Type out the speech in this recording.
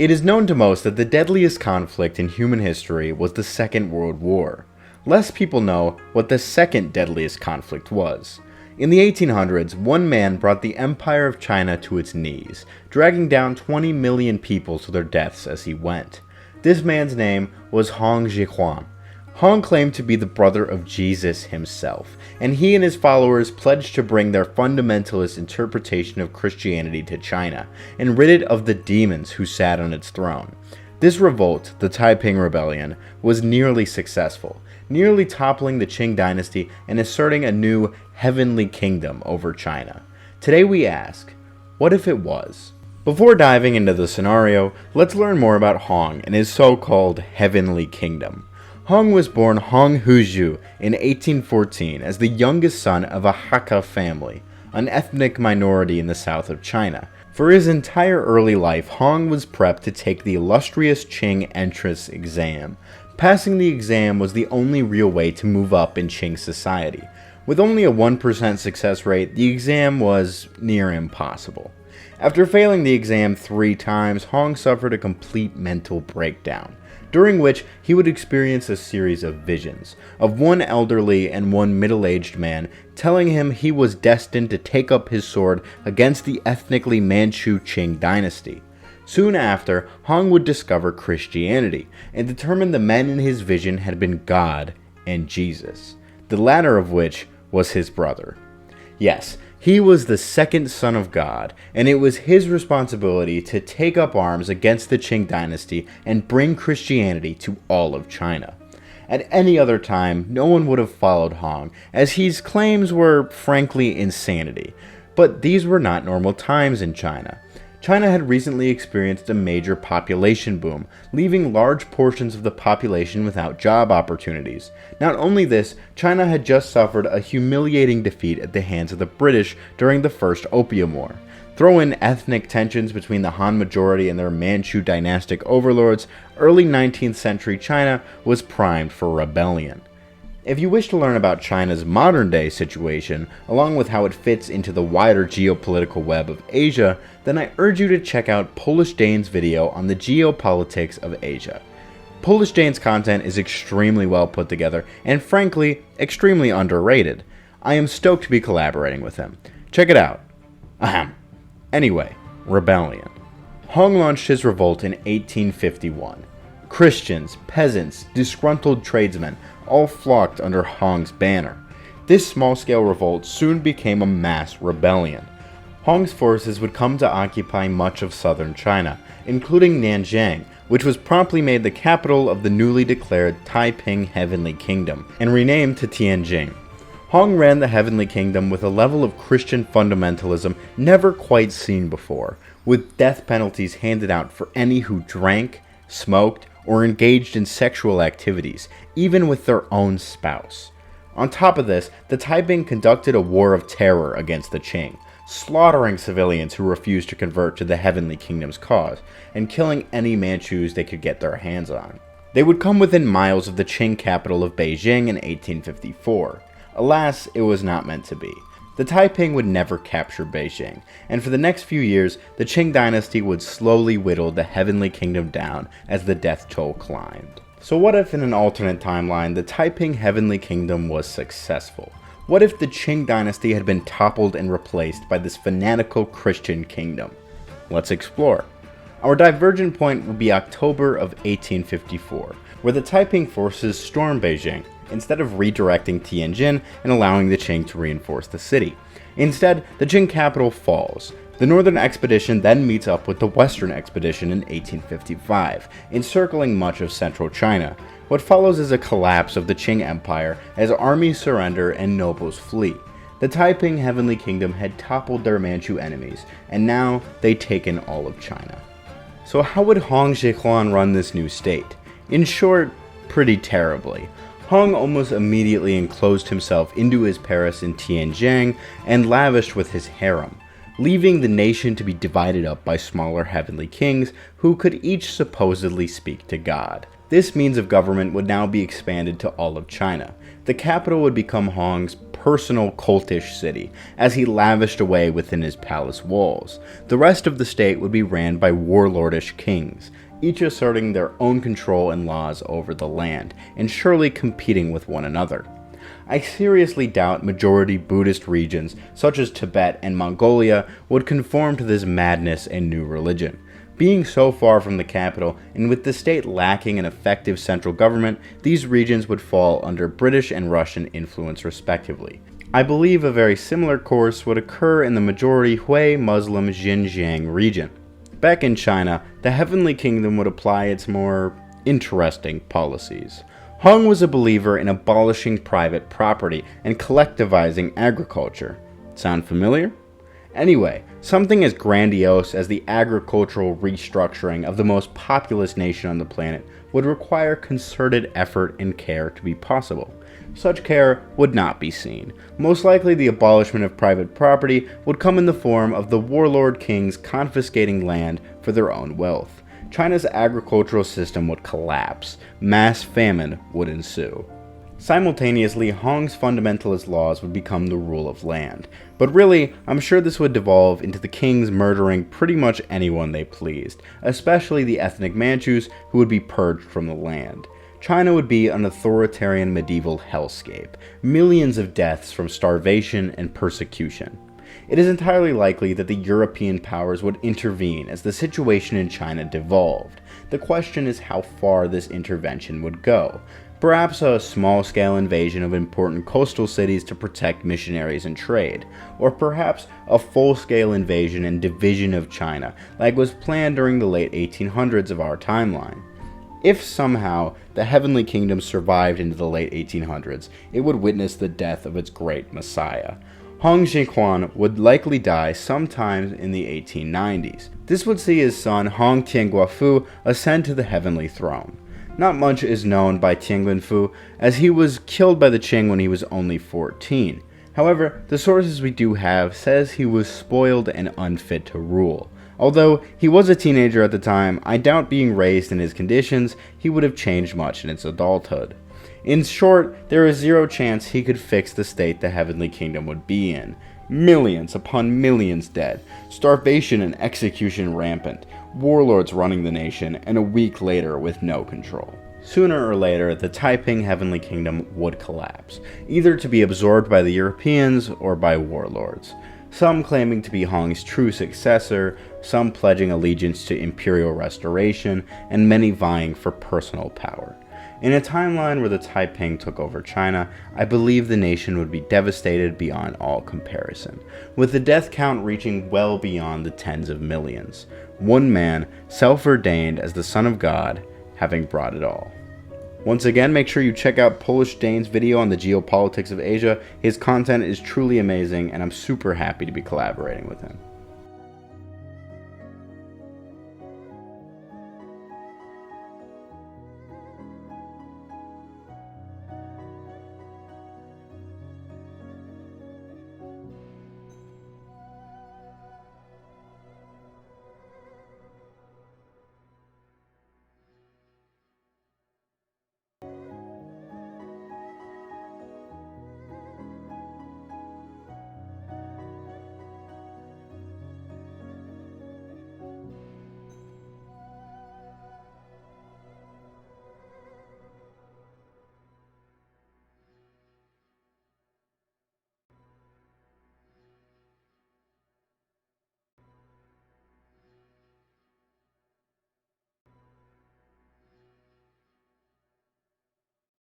It is known to most that the deadliest conflict in human history was the Second World War. Less people know what the second deadliest conflict was. In the 1800s, one man brought the Empire of China to its knees, dragging down 20 million people to their deaths as he went. This man's name was Hong Xiuquan. Hong claimed to be the brother of Jesus himself, and he and his followers pledged to bring their fundamentalist interpretation of Christianity to China, and rid it of the demons who sat on its throne. This revolt, the Taiping Rebellion, was nearly successful, nearly toppling the Qing dynasty and asserting a new heavenly kingdom over China. Today we ask, what if it was? Before diving into the scenario, let's learn more about Hong and his so-called heavenly kingdom. Hong was born Hong Xiuquan in 1814 as the youngest son of a Hakka family, an ethnic minority in the south of China. For his entire early life, Hong was prepped to take the illustrious Qing entrance exam. Passing the exam was the only real way to move up in Qing society. With only a 1% success rate, the exam was near impossible. After failing the exam 3 times, Hong suffered a complete mental breakdown, during which he would experience a series of visions of one elderly and one middle-aged man telling him he was destined to take up his sword against the ethnically Manchu Qing dynasty. Soon after, Hong would discover Christianity and determine the men in his vision had been God and Jesus, the latter of which was his brother. Yes, he was the second son of God, and it was his responsibility to take up arms against the Qing dynasty and bring Christianity to all of China. At any other time, no one would have followed Hong, as his claims were frankly insanity. But these were not normal times in China. China had recently experienced a major population boom, leaving large portions of the population without job opportunities. Not only this, China had just suffered a humiliating defeat at the hands of the British during the First Opium War. Throw in ethnic tensions between the Han majority and their Manchu dynastic overlords, early 19th century China was primed for rebellion. If you wish to learn about China's modern-day situation, along with how it fits into the wider geopolitical web of Asia, then I urge you to check out Polish Dane's video on the geopolitics of Asia. Polish Dane's content is extremely well put together, and frankly, extremely underrated. I am stoked to be collaborating with him. Check it out. Ahem. Anyway, rebellion. Hong launched his revolt in 1851. Christians, peasants, disgruntled tradesmen all flocked under Hong's banner. This small-scale revolt soon became a mass rebellion. Hong's forces would come to occupy much of southern China, including Nanjing, which was promptly made the capital of the newly declared Taiping Heavenly Kingdom, and renamed to Tianjin. Hong ran the Heavenly Kingdom with a level of Christian fundamentalism never quite seen before, with death penalties handed out for any who drank, smoked, or engaged in sexual activities, even with their own spouse. On top of this, the Taiping conducted a war of terror against the Qing, slaughtering civilians who refused to convert to the Heavenly Kingdom's cause, and killing any Manchus they could get their hands on. They would come within miles of the Qing capital of Beijing in 1854. Alas, it was not meant to be. The Taiping would never capture Beijing, and for the next few years, the Qing dynasty would slowly whittle the Heavenly Kingdom down as the death toll climbed. So what if in an alternate timeline, the Taiping Heavenly Kingdom was successful? What if the Qing dynasty had been toppled and replaced by this fanatical Christian kingdom? Let's explore. Our divergent point would be October of 1854, where the Taiping forces storm Beijing, instead of redirecting Tianjin and allowing the Qing to reinforce the city. Instead, the Qing capital falls. The northern expedition then meets up with the western expedition in 1855, encircling much of central China. What follows is a collapse of the Qing Empire as armies surrender and nobles flee. The Taiping Heavenly Kingdom had toppled their Manchu enemies, and now they'd taken all of China. So how would Hong Xiuquan run this new state? In short, pretty terribly. Hong almost immediately enclosed himself into his palace in Tianjin and lavished with his harem, leaving the nation to be divided up by smaller heavenly kings who could each supposedly speak to God. This means of government would now be expanded to all of China. The capital would become Hong's personal cultish city, as he lavished away within his palace walls. The rest of the state would be ran by warlordish kings, each asserting their own control and laws over the land, and surely competing with one another. I seriously doubt majority Buddhist regions, such as Tibet and Mongolia, would conform to this madness and new religion. Being so far from the capital, and with the state lacking an effective central government, these regions would fall under British and Russian influence respectively. I believe a very similar course would occur in the majority Hui Muslim Xinjiang region. Back in China, the Heavenly Kingdom would apply its more interesting policies. Hong was a believer in abolishing private property and collectivizing agriculture. Sound familiar? Anyway, something as grandiose as the agricultural restructuring of the most populous nation on the planet would require concerted effort and care to be possible. Such care would not be seen. Most likely the abolishment of private property would come in the form of the warlord kings confiscating land for their own wealth. China's agricultural system would collapse. Mass famine would ensue. Simultaneously, Hong's fundamentalist laws would become the rule of land. But really, I'm sure this would devolve into the kings murdering pretty much anyone they pleased, especially the ethnic Manchus who would be purged from the land. China would be an authoritarian medieval hellscape, millions of deaths from starvation and persecution. It is entirely likely that the European powers would intervene as the situation in China devolved. The question is how far this intervention would go. Perhaps a small-scale invasion of important coastal cities to protect missionaries and trade, or perhaps a full-scale invasion and division of China, like was planned during the late 1800s of our timeline. If somehow the Heavenly Kingdom survived into the late 1800s, it would witness the death of its great messiah. Hong Xiuquan would likely die sometime in the 1890s. This would see his son Hong Xiuquan ascend to the heavenly throne. Not much is known by Fu, as he was killed by the Qing when he was only 14. However, the sources we do have says he was spoiled and unfit to rule. Although he was a teenager at the time, I doubt being raised in his conditions he would have changed much in his adulthood. In short, there is zero chance he could fix the state the Heavenly Kingdom would be in. Millions upon millions dead, starvation and execution rampant, warlords running the nation, and a week later with no control. Sooner or later, the Taiping Heavenly Kingdom would collapse, either to be absorbed by the Europeans or by warlords. Some claiming to be Hong's true successor, some pledging allegiance to imperial restoration, and many vying for personal power. In a timeline where the Taiping took over China, I believe the nation would be devastated beyond all comparison, with the death count reaching well beyond the tens of millions. One man, self-ordained as the Son of God, having brought it all. Once again, make sure you check out Polish Dane's video on the geopolitics of Asia. His content is truly amazing, and I'm super happy to be collaborating with him.